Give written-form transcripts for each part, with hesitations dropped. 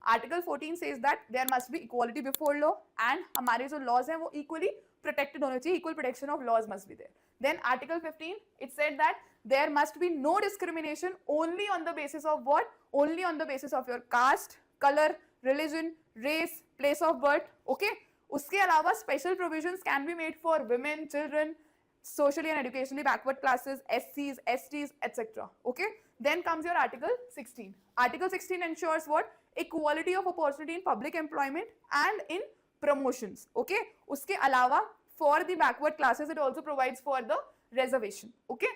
Article 14 says that there must be equality before law and हमारे जो laws हैं वो इक्वली प्रोटेक्टेड होने चाहिए, equal protection of laws must be there. Then Article 15, it said that there must be no discrimination only on the basis of what? Only on the basis of your caste, color, religion, race, place of birth. Okay? उसके अलावा special provisions can be made for women, children, socially and educationally backward classes, SCs, STs, etc. Okay? Then comes your Article 16. Article 16 ensures what? Equality of opportunity in public employment and in promotions. Okay? उसके अलावा for the backward classes it also provides for the reservation. Okay?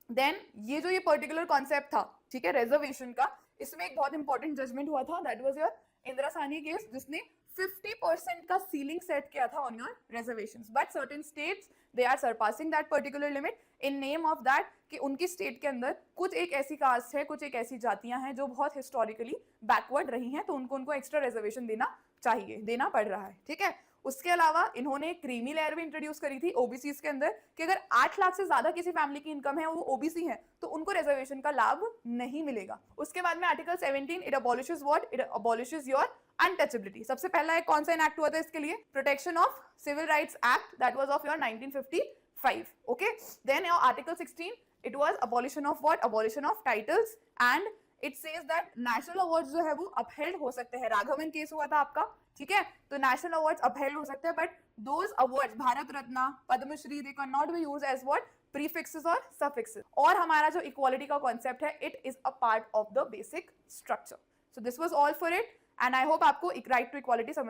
Then ये जो ये particular concept था, ठीक है, reservation का, इसमें एक बहुत important judgment हुआ था, that was your Indira Sahni case, जिसने 50% का ceiling set किया था on your reservations. But certain states they are surpassing that particular limit in name of that कि उनकी state के अंदर कुछ एक ऐसी caste है, कुछ एक ऐसी जातियां हैं जो बहुत historically backward रही हैं, तो उनको extra reservation देना चाहिए, देना पड़ रहा है. ठीक है. उसके अलावा इन्होंने क्रीमी लेयर भी इंट्रोड्यूस करी थी ओबीसी के अंदर कि अगर 8 लाख से ज्यादा किसी फैमिली की इनकम है, वो ओबीसी है, तो उनको रिजर्वेशन का लाभ नहीं मिलेगा. उसके बाद में article 17 it अबॉलिशेस what? It अबॉलिशेस your untouchability. सबसे पहला एक कौन सा इनैक्ट हुआ था इसके लिए? Protection of civil rights act, that was of your 1955. Okay. Then your article 16 it was abolition of what? Abolition of titles and it says that national awards जो है वो अपहेल्ड हो सकते हैं. राघवन केस हुआ था आपका, ठीक है, तो नेशनल अवार्ड्स अपहेल्ड हो सकते हैं, but those awards Bharat Ratna, Padmashri, they can not be used as what? Prefixes और सफिक्सेस. और हमारा जो इक्वालिटी का कॉन्सेप्ट है, it is a part of the basic structure. So this was all for it and I hope आपको right to equality समझ